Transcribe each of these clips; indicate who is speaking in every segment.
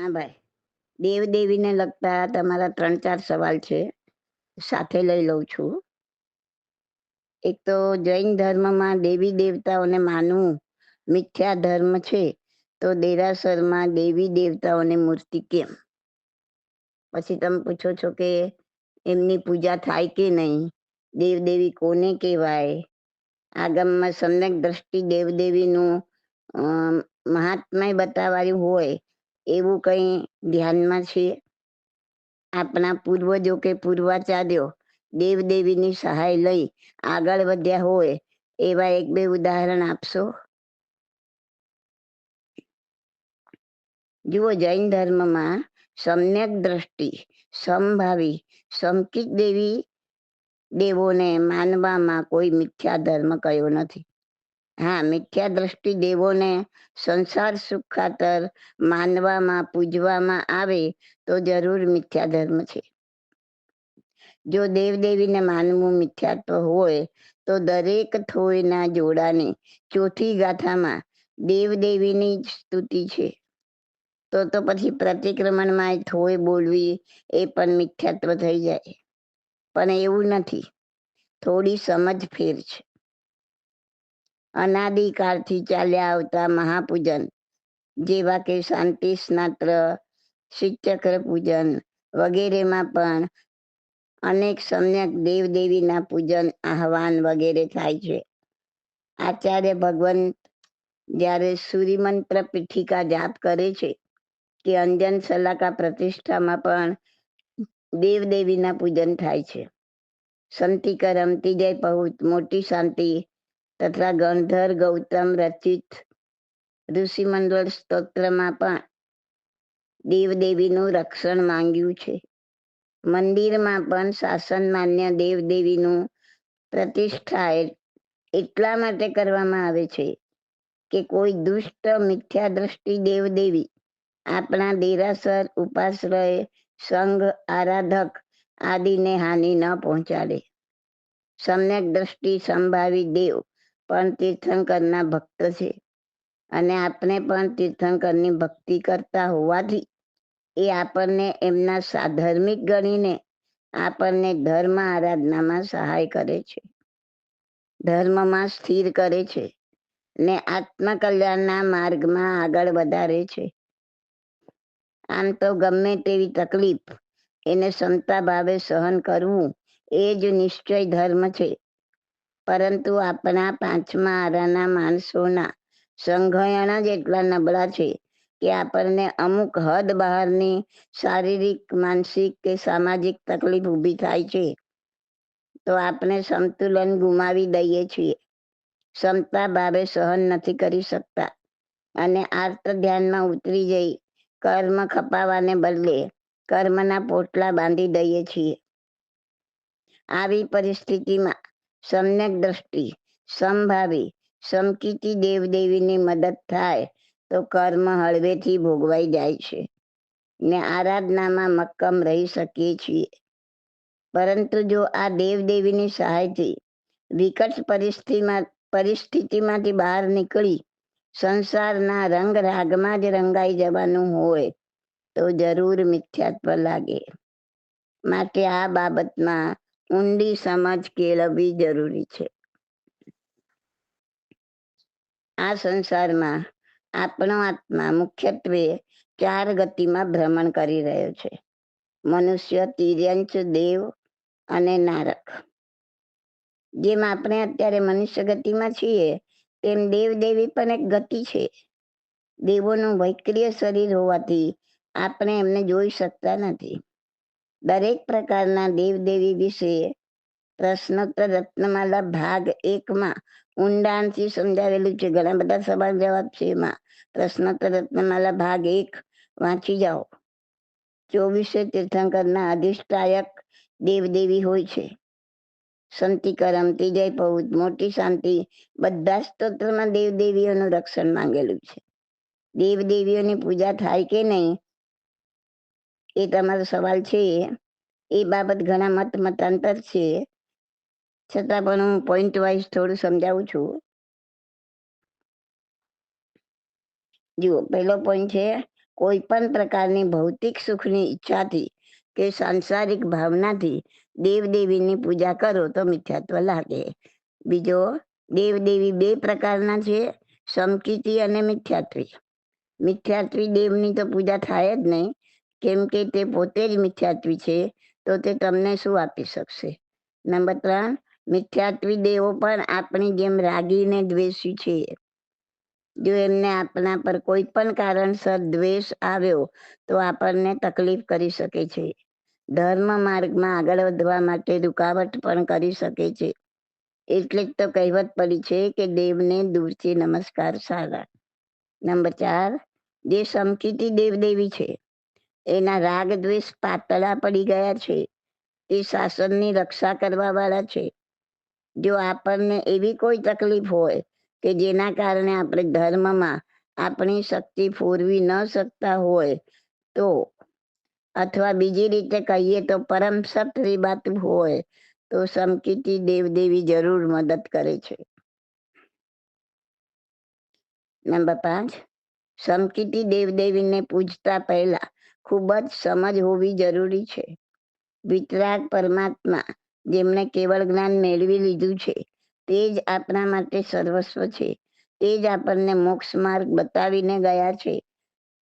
Speaker 1: હા ભાઈ, દેવ દેવીને લગતા તમારા 3-4 સવાલ છે. સાથે લઈ લઉં છું. એક તો જૈન ધર્મમાં દેવી દેવતાઓને માનવું મિથ્યા ધર્મ છે. તો દેરાસરમાં દેવી દેવતાઓની મૂર્તિ કેમ? પછી તમે પૂછો છો કે એમની પૂજા થાય કે નહીં? દેવ દેવી કોને કહેવાય? આગમમાં સમ્યક દ્રષ્ટિ દેવદેવીનું અ મહાત્મય બતાવાયું હોય એવું કંઈ ધ્યાનમાં છે? આપણા પૂર્વજો કે પૂર્વાચાર્યો દેવદેવીની સહાય લઈ આગળ વધ્યા હોય એવા એક બે ઉદાહરણ આપશો? જુઓ, જૈન ધર્મમાં સમ્યક દ્રષ્ટિ, સમભાવી, સમકિત દેવી દેવોને માનવામાં કોઈ મિથ્યા ધર્મ કયો નથી. હા, મિથ્યા દ્રષ્ટિ દેવોને સંસાર સુખ ખાતર માનવામાં પૂજવામાં આવે તો જરૂર મિથ્યા ધર્મ છે. જો દેવદેવીને માનવું મિથ્યાત્વ હોય તો દરેક થોયના જોડાની ચોથી ગાથામાં દેવદેવીની જ સ્તુતિ છે. તો પછી પ્રતિક્રમણમાં થોય બોલવી એ પણ મિથ્યાત્વ થઈ જાય. પણ એવું નથી, થોડી સમજ ફેર છે. અનાદિકાળથી ચાલ્યા આવતા મહાપૂજન જેવા કે શાંતિ સ્નાત્ર, શ્રીચક્ર પૂજન વગેરેમાં પણ અનેક સમ્યક દેવદેવીના પૂજન, આહવાન વગેરે થાય છે. આચાર્ય ભગવંત જ્યારે સૂર્યમંત્ર પીઠિકા જાપ કરે છે કે અંજન શલાકા પ્રતિષ્ઠામાં પણ દેવદેવીના પૂજન થાય છે. સંતિકરમ, તિજય પહુત, મોટી શાંતિ તથા ગણધર ગૌતમ રચિત ઋષિમંડળ સ્તોત્રમાં પણ દેવદેવીનું રક્ષણ માંગ્યું છે. મંદિરમાં પણ શાસન માન્ય દેવદેવીનું પ્રતિષ્ઠા એટલા માટે કરવામાં આવે છે કે કોઈ દુષ્ટ મિથ્યા દ્રષ્ટિ દેવદેવી આપણા દેરાસર, ઉપાશ્રય, સંઘ, આરાધક આદિને હાનિ ન પહોંચાડે. સમ્યક દ્રષ્ટિ સંભાવી દેવ પણ તીર્થંકરના ભક્ત છે અને આપણે પણ તીર્થંકરની ભક્તિ કરતા હોવાથી એ આપણને એમના સાધર્મિક ગણીને આપણને ધર્મ આરાધનામાં સહાય કરે છે, ધર્મમાં સ્થિર કરે છે ને આત્મકલ્યાણના માર્ગમાં આગળ વધારે છે. આમ તો ગમે તેવી તકલીફ એને ક્ષમતા ભાવે સહન કરવું એ જ નિશ્ચય ધર્મ છે. પરંતુ આપણા પાંચમા આરાના માણસોના સંઘયણ જ એટલા નબળા છે કે આપણને અમુક હદ બહારની શારીરિક, માનસિક કે સામાજિક તકલીફ ઊભી થાય છે તો આપણે સંતુલન ગુમાવી દઈએ છીએ, ક્ષમતા ભાવે સહન નથી કરી શકતા અને આર્ત ધ્યાનમાં ઉતરી જઈ કર્મ ખપાવાને બદલે કર્મના પોટલા બાંધી દઈએ છીએ. આવી પરિસ્થિતિમાં સમ્યક દ્રષ્ટિ, સમભાવી, સમકીતી દેવદેવીની મદદ થાય તો કર્મ હળવેથી ભોગવાઈ જાય છે ને આરાધનામાં મક્કમ રહી શકીએ છીએ. પરંતુ જો આ દેવદેવીની સહાયથી વિકટ પરિસ્થિતિમાંથી બહાર નીકળી સંસારના રંગ રાગમાં જ રંગાઈ જવાનું હોય તો જરૂર મિથ્યાત્વ લાગે. માટે આ બાબતમાં ઊંડી સમજ કેળવવી જરૂરી છે. આ સંસારમાં આપણો આત્મા મુખ્યત્વે 4 ગતિમાં ભ્રમણ કરી રહ્યો છે: મનુષ્ય, તિર્યંચ, દેવ અને નારક. જેમ આપણે અત્યારે મનુષ્ય ગતિમાં છીએ તેમ દેવદેવી પણ એક ગતિ છે. દેવોનું વૈક્રિય શરીર હોવાથી આપણે એમને જોઈ શકતા નથી. દરેક પ્રકારના દેવદેવી વિશે પ્રશ્નોત્તર રત્નમાલા ભાગ 1માં ઊંડાણથી સમજાવેલું છે. ઘણા બધા સવાલ જવાબ છે એમાં. પ્રશ્નોત્તર રત્નમાલા ભાગ 1 વાંચી જાઓ. 24 તીર્થંકરના અધિષ્ઠાયક દેવદેવી હોય છે. સંતિકરમ, તિજય પૌત, મોટી શાંતિ બધા સ્તોત્રમાં દેવદેવીઓનું રક્ષણ માંગેલું છે. દેવદેવીઓની પૂજા થાય કે નહીં એ તમારો સવાલ છે. એ બાબત ઘણા મતાંતર છે, છતાં પણ હું પોઈન્ટ વાઇઝ થોડું સમજાવું છું. જુઓ, પહેલો પોઈન્ટ છે કોઈ પણ પ્રકારની ભૌતિક સુખની ઈચ્છાથી કે સાંસારિક ભાવનાથી દેવદેવીની પૂજા કરો તો મિથ્યાત્વ લાગે. બીજો, દેવદેવી બે પ્રકારના છે, સમકીતી અને મિથ્યાત્વી. મિથ્યાત્વી દેવની તો પૂજા થાય જ નહીં, કેમ કે તે પોતે જ મિથ્યાત્વી છે, તો તે તમને શું આપી શકશે. નંબર 3, મિથ્યાત્વી દેવો પણ આપણી જેમ રાગી ને દ્વેષી છે. જો એમને આપણા પર કોઈ પણ કારણસર દ્વેષ આવ્યો તો આપણને તકલીફ કરી શકે છે. ધર્મ માર્ગમાં આગળ વધવા માટે રૂકાવટ પણ કરી શકે છે. એટલે જ તો કહેવત પડી છે કે દેવને દૂરથી નમસ્કાર સારા. નંબર 4, જે સમકીતી દેવદેવી છે એના રાગ દ્વેષ પાતળા પડી ગયા છે. તે શાસનની રક્ષા કરવા વાળા છે. જો આપણને એવી કોઈ તકલીફ હોય કે જેના કારણે આપણે ધર્મમાં આપણી શક્તિ ફોરવી ન શકતા હોય તો, અથવા બીજી રીતે કહીએ તો પરમ સત્ય વાત હોય તો સમકીતી દેવદેવી જરૂર મદદ કરે છે. નંબર 5, સમકીતી દેવદેવીને પૂજતા પહેલા ખૂબ જ સમજ હોવી જરૂરી છે. વિતરાગ પરમાત્મા જેમણે કેવળ જ્ઞાન મેળવી લીધું છે તે જ આપણા માટે સર્વસ્વ છે. તે જ આપણને મોક્ષ માર્ગ બતાવીને ગયા છે.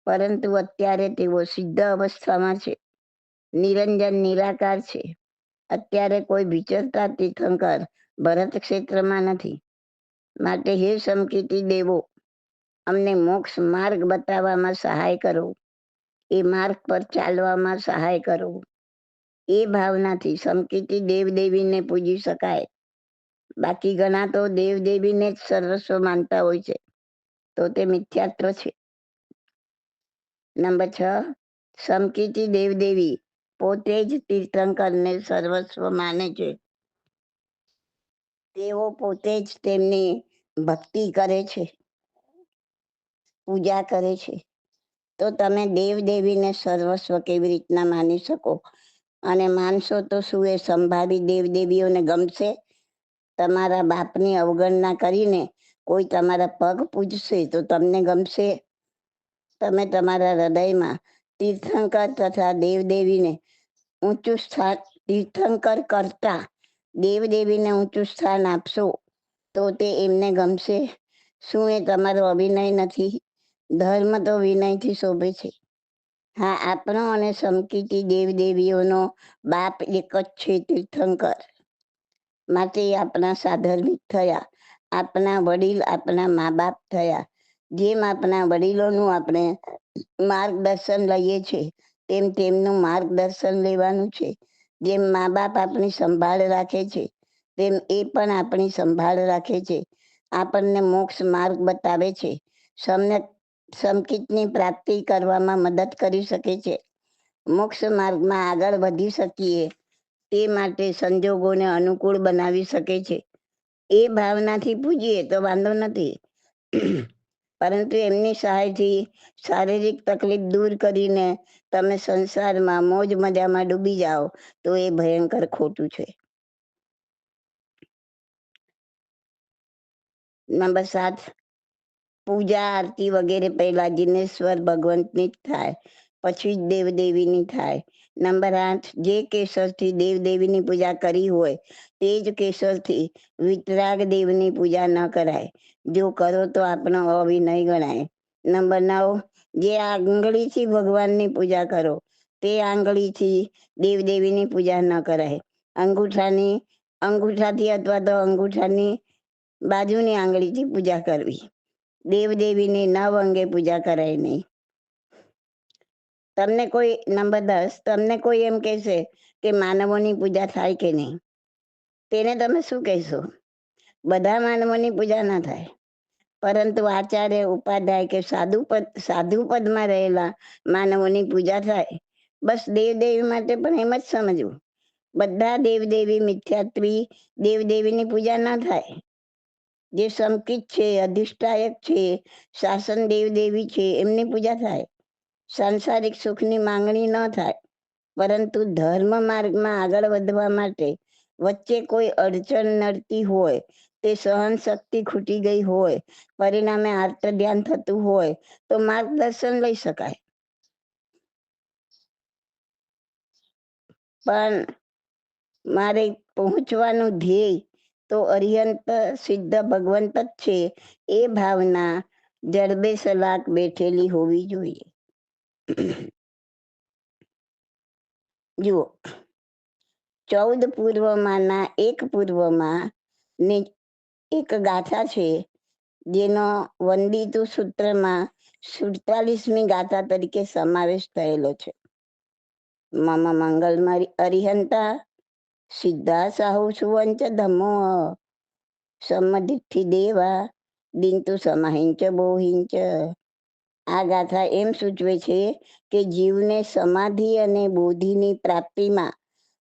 Speaker 1: પરંતુ અત્યારે તેઓ સિદ્ધ અવસ્થામાં છે, નિરંજન નિરાકાર છે. અત્યારે કોઈ વિચરતા તીર્થંકર ભરત ક્ષેત્રમાં નથી. માટે હે સમકીતી દેવો, અમને મોક્ષ માર્ગ બતાવવામાં સહાય કરો, એ માર્ગ પર ચાલવામાં સહાય કરો. એ ભાવનાથી સમકીતી દેવદેવીને પૂજી શકાય. બાકી ઘણા તો દેવદેવીને જ સર્વસ્વ માનતા હોય છે, તો તે મિથ્યાત્વ છે. નંબર 6, સમકીતી દેવદેવી પોતે જ તીર્થંકરને સર્વસ્વ માને છે. તેઓ પોતે જ તેમની ભક્તિ કરે છે, પૂજા કરે છે. તો તમે દેવદેવીને સર્વસ્વ કેવી રીતના માની શકો? અને માનશો તો શું એ સંભાવી દેવદેવીઓને ગમશે? તમારા બાપની અવગણના કરીને કોઈ તમારા પગ પૂજશે તો તમને ગમશે? તમે તમારા હૃદયમાં તીર્થંકર તથા દેવદેવીને ઊંચું સ્થાન, તીર્થંકર કરતા દેવદેવીને ઊંચું સ્થાન આપશો તો તે એમને ગમશે? શું એ તમારો અભિનય નથી? ધર્મ તો વિનયથી શોભે છે. હા, આપણો અને સમકીતી દેવદેવીઓનો બાપ એક જ છે, તીર્થંકર. માટે આપણા સાધર્મિક થયા. આપણા વડીલ આપણા મા બાપ થયા. જેમ આપણા વડીલોનું આપણે માર્ગદર્શન લઈએ છીએ તેમ તેમનું માર્ગદર્શન લેવાનું છે. જેમ મા બાપ આપણી સંભાળ રાખે છે તેમ એ પણ આપણી સંભાળ રાખે છે. આપણને મોક્ષ માર્ગ બતાવે છે. સમકીતની પ્રાપ્તિ કરવામાં મદદ કરી શકે છે. મોક્ષ માર્ગમાં આગળ વધી શકીએ તે માટે સંજોગોને અનુકૂળ બનાવી શકે છે. એ ભાવનાથી પૂજીએ તો વાંધો નથી, પરંતુ એમની સહાયથી શારીરિક તકલીફ દૂર કરીને તમે સંસારમાં મોજ મજામાં ડૂબી જાઓ તો એ ભયંકર ખોટું છે. નંબર 7, પૂજા આરતી વગેરે પહેલા જિનેશ્વર ભગવંતની જ થાય, પછી જ દેવદેવીની થાય. નંબર 8, જે કેસરથી દેવદેવીની પૂજા કરી હોય તે જ કેસરથી વિતરાગ દેવની પૂજા ન કરાય. જો કરો તો આપણો અવિનય ગણાય. નંબર 9, જે આંગળીથી ભગવાનની પૂજા કરો તે આંગળીથી દેવદેવીની પૂજા ન કરાય. અંગૂઠાથી અથવા તો અંગૂઠાની બાજુની આંગળીથી પૂજા કરવી. દેવદેવીની 9 અંગે પૂજા કરાય નહીં. તમને કોઈ, નંબર 10, તમને કોઈ એમ કહેશે કે માનવોની પૂજા થાય કે નહીં, તેને તમે શું કહેશો? બધા માનવોની પૂજા ના થાય, પરંતુ આચાર્ય, ઉપાધ્યાય કે સાધુ પદમાં રહેલા માનવોની પૂજા થાય. બસ દેવદેવી માટે પણ એમ જ સમજવું. બધા દેવદેવી મિથ્યાત્વી દેવદેવીની પૂજા ના થાય. જે સમકિત છે, અધિષ્ઠાયક છે, શાસન દેવદેવી છે, એમની પૂજા થાય. સાંસારિક સુખની માંગણી ન થાય, પરંતુ ધર્મ માર્ગમાં આગળ વધવા માટે વચ્ચે કોઈ અડચણ નડતી હોય, તે સહન શક્તિ ખૂટી ગઈ હોય, પરિણામે આર્ત ધ્યાન થતું હોય તો માર્ગદર્શન લઈ શકાય. પણ મારે પહોંચવાનું ધ્યેય તો અરિહંત સિદ્ધ ભગવંત જ છે, એ ભાવના જડબે સલાક બેઠેલી હોવી જોઈએ. જુઓ, 14 પૂર્વમાંના એક પૂર્વમાં ને એક ગાથા છે, જેનો વંદિતુ સૂત્રમાં 47મી ગાથા તરીકે સમાવેશ થયેલો છે. મમ મંગલમય અરિહંતા સિદ્ધા સાહુ સુવંચ ધમો સમધિઠ્ઠિ દેવા દિંતુ સમાહિંચ બોહિંચ. આ ગાથા એમ સૂચવે છે કે જીવને સમાધિ અને બોધિની પ્રાપ્તિમાં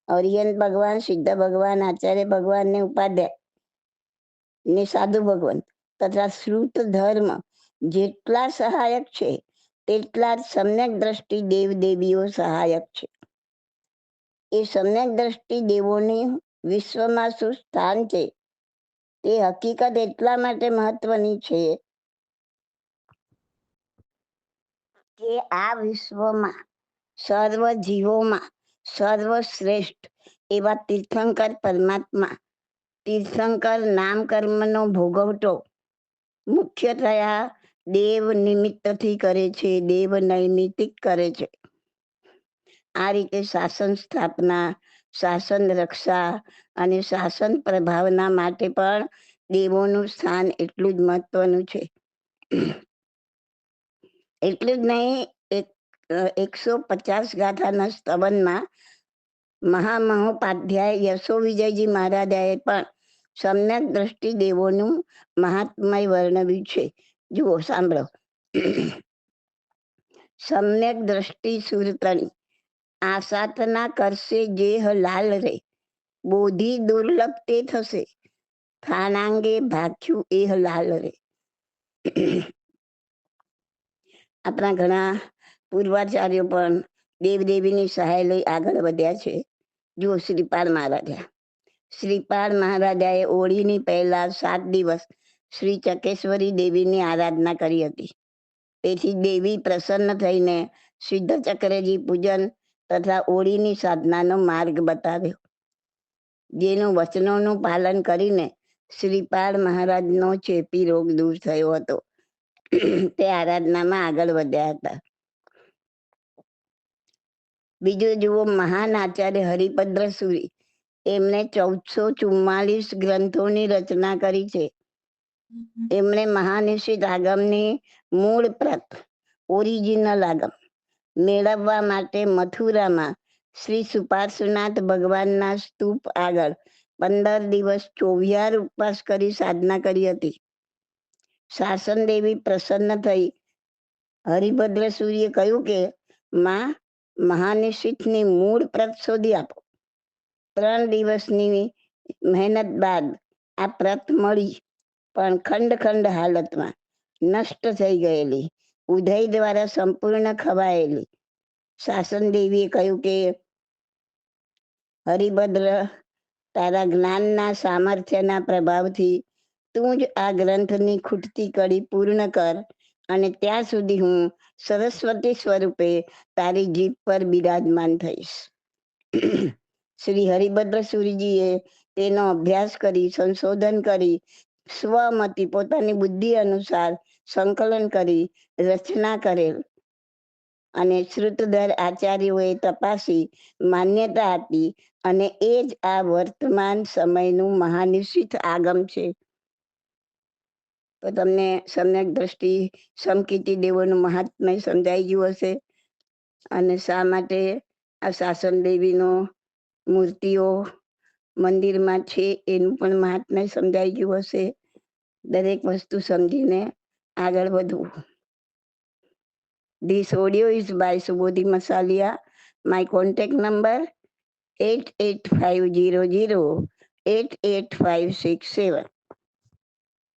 Speaker 1: અરિહંત ભગવાન, સિદ્ધ ભગવાન, આચાર્ય ભગવાન ને ઉપાધ્યાય ને સાધુ ભગવાન તથા શ્રુત ધર્મ જેટલા સહાયક છે, તેટલા જ સમ્યક દ્રષ્ટિ દેવ દેવીઓ સહાયક છે. એ સમ્યક દ્રષ્ટિ દેવોની વિશ્વમાં શું સ્થાન છે, તે હકીકત એટલા માટે મહત્વની છે કે આ વિશ્વમાં સર્વ જીવોમાં સર્વશ્રેષ્ઠ એવા તીર્થંકર પરમાત્મા, તીર્થંકર નામ કર્મનો ભોગવટો મુખ્યતયા દેવ નિમિત્તથી કરે છે, દેવ નૈમિતિક કરે છે. આ રીતે શાસન સ્થાપના, શાસન રક્ષા અને શાસન પ્રભાવના માટે પણ દેવોનું સ્થાન એટલું જ મહત્વનું છે. એટલું જ નહીં, 150 ગાથાના સ્તવનમાં મહામહોપાધ્યાય યશો વિજયજી મહારાજાએ પણ સમ્યક દ્રષ્ટિ દેવોનું મહાત્મય વર્ણવ્યું છે. જુઓ, સાંભળો. સમ્યક દ્રષ્ટિ સુરતણી આસાતના કરશે જેહ લાલ રે, બોધિ દુર્લભ તે થશે, થાનાંગે ભાખ્યું એહ લાલ રે. આપણા ઘણા પૂર્વાચાર્યો પણ દેવદેવીની સહાય લઈ આગળ વધ્યા છે. જુઓ, શ્રીપાદ મહારાજા. શ્રીપાદ મહારાજાએ હોળીની પહેલા 7 દિવસ શ્રી ચકેશ્વરી દેવીની આરાધના કરી હતી. તેથી દેવી પ્રસન્ન થઈને સિદ્ધ ચક્રજી પૂજન તથા હોળીની સાધનાનો માર્ગ બતાવ્યો, જેનું વચનોનું પાલન કરીને શ્રીપાદ મહારાજનો ચેપી રોગ દૂર થયો હતો. તે આરાધનામાં આગળ વધ્યા હતા. બીજું જુઓ, મહાન આચાર્ય હરિભદ્ર સુરી, એમણે 1444 ગ્રંથોની રચના કરી છે. એમણે મહાનિશ્ચિત આગમની મૂળ પ્રત, ઓરિજિનલ આગમ મેળવવા માટે મથુરામાં શ્રી સુપાર્શ્વનાથ ભગવાનના સ્તૂપ આગળ 15 દિવસ 24 ઉપવાસ કરી સાધના કરી હતી. શાસન દેવી પ્રસન્ન થઈ હરિભદ્ર સૂર્યે કહ્યું કે માં, મહાનિશ્ચિતની મૂળ પ્રત શોધી આપો. 3 દિવસની મહેનત બાદ આ પ્રત મળી, પણ ખંડ ખંડ હાલતમાં નષ્ટ થઈ ગયેલી, ઉદય દ્વારા સંપૂર્ણ ખવાયેલી. શાસન દેવીએ કહ્યું કે હરિભદ્ર, તારા જ્ઞાનના સામર્થ્યના પ્રભાવથી તું જ આ ગ્રંથની ખૂટતી કડી પૂર્ણ કર, અને ત્યાં સુધી હું સરસ્વતી સ્વરૂપે તારી જીભ પર બિરાજમાન થઈશ. શ્રી હરિભદ્ર સૂરીજીએ તેનો અભ્યાસ કરી, સંશોધન કરી, સ્વમતી પોતાની બુદ્ધિ અનુસાર સંકલન કરી રચના કરેલ, અને શ્રુતધર આચાર્યોએ તપાસી માન્યતા આપી, અને એ જ આ વર્તમાન સમયનું મહાનિશ્ચિત આગમ છે. તો તમને સમ્યક દ્રષ્ટિ સમકીર્તિ દેવોનું મહાત્મય સમજાઈ ગયું હશે, અને શા માટે આ શાસન દેવીનો મૂર્તિઓ મંદિરમાં છે એનું પણ મહાત્મય સમજાઈ ગયું હશે. દરેક વસ્તુ સમજીને આગળ વધવું. This audio is by Subodhi Masalia. My contact number 8850088567.